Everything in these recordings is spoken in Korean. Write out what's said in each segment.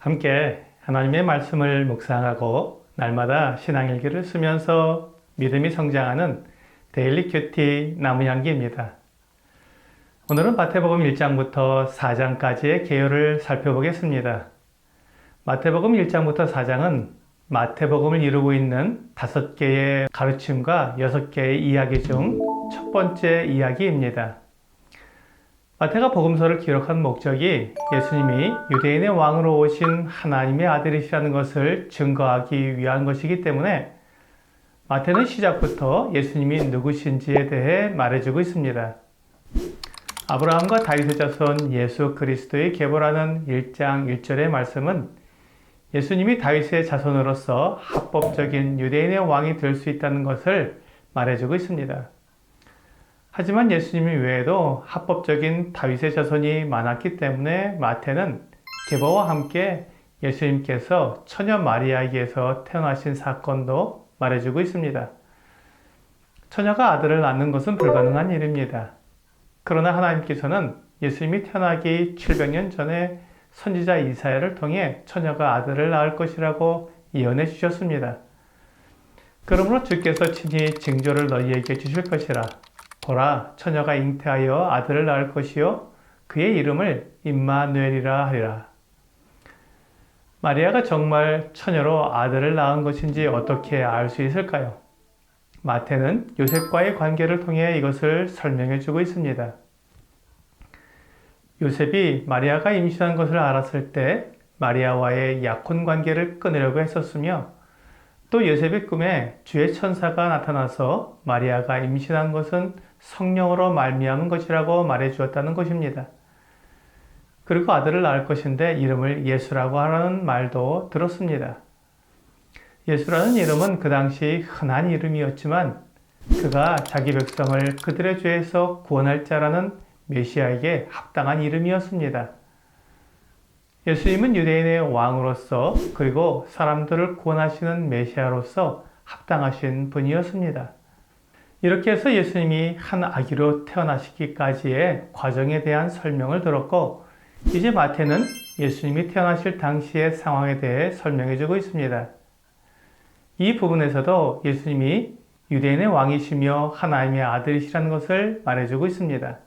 함께 하나님의 말씀을 묵상하고 날마다 신앙일기를 쓰면서 믿음이 성장하는 데일리 큐티 나무향기입니다. 오늘은 마태복음 1장부터 4장까지의 개요를 살펴보겠습니다. 마태복음 1장부터 4장은 마태복음을 이루고 있는 5개의 가르침과 6개의 이야기 중 첫 번째 이야기입니다. 마태가 복음서를 기록한 목적이 예수님이 유대인의 왕으로 오신 하나님의 아들이시라는 것을 증거하기 위한 것이기 때문에 마태는 시작부터 예수님이 누구신지에 대해 말해주고 있습니다. 아브라함과 다윗의 자손 예수 그리스도의 계보라는 1장 1절의 말씀은 예수님이 다윗의 자손으로서 합법적인 유대인의 왕이 될 수 있다는 것을 말해주고 있습니다. 하지만 예수님 외에도 합법적인 다윗의 자손이 많았기 때문에 마태는 계보와 함께 예수님께서 처녀 마리아에게서 태어나신 사건도 말해주고 있습니다. 처녀가 아들을 낳는 것은 불가능한 일입니다. 그러나 하나님께서는 예수님이 태어나기 700년 전에 선지자 이사야를 통해 처녀가 아들을 낳을 것이라고 예언해 주셨습니다. 그러므로 주께서 친히 징조를 너희에게 주실 것이라. 보라, 처녀가 잉태하여 아들을 낳을 것이요 그의 이름을 임마누엘이라 하리라. 마리아가 정말 처녀로 아들을 낳은 것인지 어떻게 알 수 있을까요? 마태는 요셉과의 관계를 통해 이것을 설명해 주고 있습니다. 요셉이 마리아가 임신한 것을 알았을 때 마리아와의 약혼 관계를 끊으려고 했었으며 또 요셉의 꿈에 주의 천사가 나타나서 마리아가 임신한 것은 성령으로 말미암은 것이라고 말해 주었다는 것입니다. 그리고 아들을 낳을 것인데 이름을 예수라고 하라는 말도 들었습니다. 예수라는 이름은 그 당시 흔한 이름이었지만 그가 자기 백성을 그들의 죄에서 구원할 자라는 메시아에게 합당한 이름이었습니다. 예수님은 유대인의 왕으로서 그리고 사람들을 구원하시는 메시아로서 합당하신 분이었습니다. 이렇게 해서 예수님이 한 아기로 태어나시기까지의 과정에 대한 설명을 들었고 이제 마태는 예수님이 태어나실 당시의 상황에 대해 설명해 주고 있습니다. 이 부분에서도 예수님이 유대인의 왕이시며 하나님의 아들이시라는 것을 말해주고 있습니다.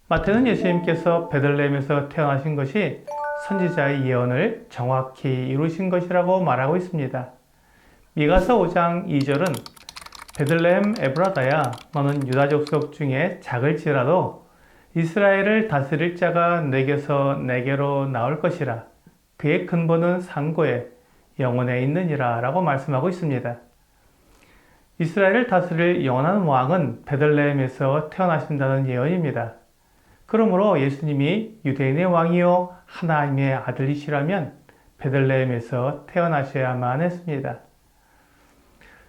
마태는 예수님께서 베들레헴에서 태어나신 것이 선지자의 예언을 정확히 이루신 것이라고 말하고 있습니다. 미가서 5장 2절은 베들레헴 에브라다야 너는 유다 족속 중에 작을지라도 이스라엘을 다스릴 자가 내게서 내게로 나올 것이라 그의 근본은 상고에 영원에 있느니라 라고 말씀하고 있습니다. 이스라엘을 다스릴 영원한 왕은 베들레헴에서 태어나신다는 예언입니다. 그러므로 예수님이 유대인의 왕이요 하나님의 아들이시라면 베들레헴에서 태어나셔야만 했습니다.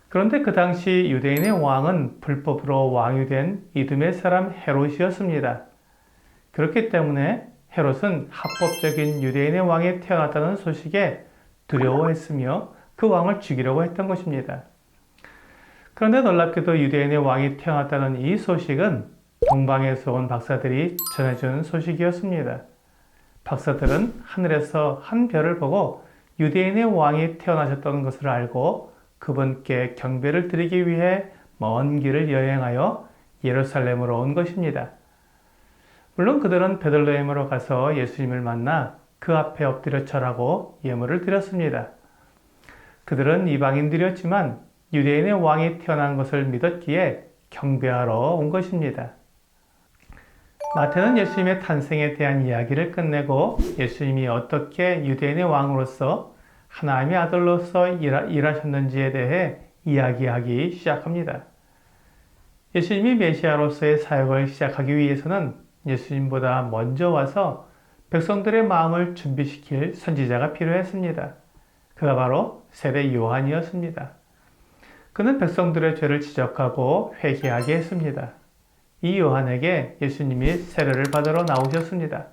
그런데 그 당시 유대인의 왕은 불법으로 왕이 된 이두메 사람 헤롯이었습니다. 그렇기 때문에 헤롯은 합법적인 유대인의 왕이 태어났다는 소식에 두려워했으며 그 왕을 죽이려고 했던 것입니다. 그런데 놀랍게도 유대인의 왕이 태어났다는 이 소식은 동방에서 온 박사들이 전해준 소식이었습니다. 박사들은 하늘에서 한 별을 보고 유대인의 왕이 태어나셨다는 것을 알고 그분께 경배를 드리기 위해 먼 길을 여행하여 예루살렘으로 온 것입니다. 물론 그들은 베들레헴으로 가서 예수님을 만나 그 앞에 엎드려 절하고 예물을 드렸습니다. 그들은 이방인들이었지만 유대인의 왕이 태어난 것을 믿었기에 경배하러 온 것입니다. 마태는 예수님의 탄생에 대한 이야기를 끝내고 예수님이 어떻게 유대인의 왕으로서 하나님의 아들로서 일하셨는지에 대해 이야기하기 시작합니다. 예수님이 메시아로서의 사역을 시작하기 위해서는 예수님보다 먼저 와서 백성들의 마음을 준비시킬 선지자가 필요했습니다. 그가 바로 세례 요한이었습니다. 그는 백성들의 죄를 지적하고 회개하게 했습니다. 이 요한에게 예수님이 세례를 받으러 나오셨습니다.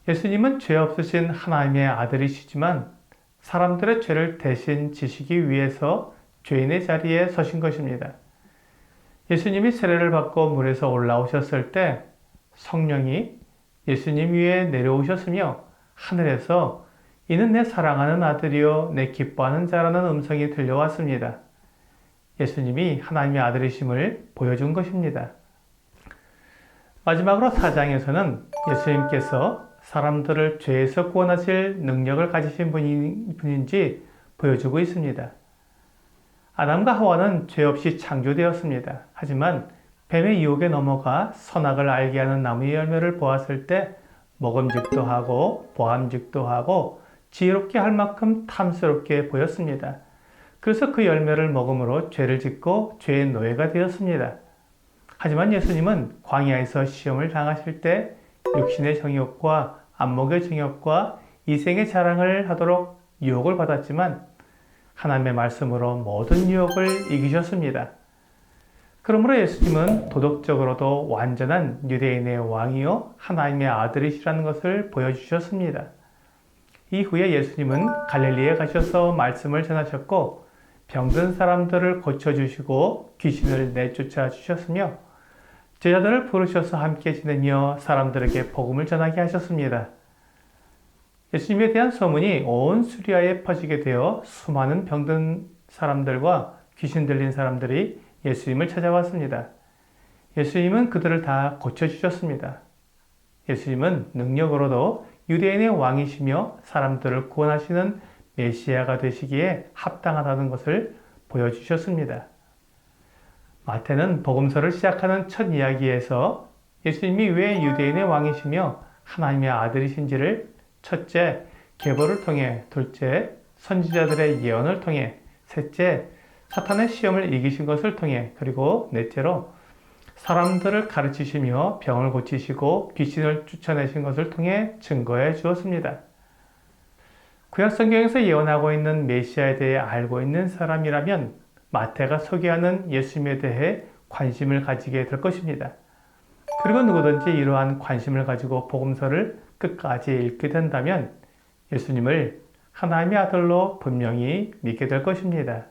예수님은 죄 없으신 하나님의 아들이시지만 사람들의 죄를 대신 지시기 위해서 죄인의 자리에 서신 것입니다. 예수님이 세례를 받고 물에서 올라오셨을 때 성령이 예수님 위에 내려오셨으며 하늘에서 이는 내 사랑하는 아들이요 내 기뻐하는 자라는 음성이 들려왔습니다. 예수님이 하나님의 아들이심을 보여준 것입니다. 마지막으로 4장에서는 예수님께서 사람들을 죄에서 구원하실 능력을 가지신 분인지 보여주고 있습니다. 아담과 하와는 죄 없이 창조되었습니다. 하지만 뱀의 유혹에 넘어가 선악을 알게 하는 나무의 열매를 보았을 때 먹음직도 하고 보암직도 하고 지혜롭게 할 만큼 탐스럽게 보였습니다. 그래서 그 열매를 먹음으로 죄를 짓고 죄의 노예가 되었습니다. 하지만 예수님은 광야에서 시험을 당하실 때 육신의 정욕과 안목의 정욕과 이생의 자랑을 하도록 유혹을 받았지만 하나님의 말씀으로 모든 유혹을 이기셨습니다. 그러므로 예수님은 도덕적으로도 완전한 유대인의 왕이요 하나님의 아들이시라는 것을 보여주셨습니다. 이후에 예수님은 갈릴리에 가셔서 말씀을 전하셨고 병든 사람들을 고쳐주시고 귀신을 내쫓아 주셨으며 제자들을 부르셔서 함께 지내며 사람들에게 복음을 전하게 하셨습니다. 예수님에 대한 소문이 온 수리아에 퍼지게 되어 수많은 병든 사람들과 귀신 들린 사람들이 예수님을 찾아왔습니다. 예수님은 그들을 다 고쳐주셨습니다. 예수님은 능력으로도 유대인의 왕이시며 사람들을 구원하시는 메시아가 되시기에 합당하다는 것을 보여주셨습니다. 마태는 복음서를 시작하는 첫 이야기에서 예수님이 왜 유대인의 왕이시며 하나님의 아들이신지를 첫째, 계보를 통해, 둘째, 선지자들의 예언을 통해, 셋째, 사탄의 시험을 이기신 것을 통해, 그리고 넷째로 사람들을 가르치시며 병을 고치시고 귀신을 쫓아내신 것을 통해 증거해 주었습니다. 구약성경에서 예언하고 있는 메시아에 대해 알고 있는 사람이라면 마태가 소개하는 예수님에 대해 관심을 가지게 될 것입니다. 그리고 누구든지 이러한 관심을 가지고 복음서를 끝까지 읽게 된다면 예수님을 하나님의 아들로 분명히 믿게 될 것입니다.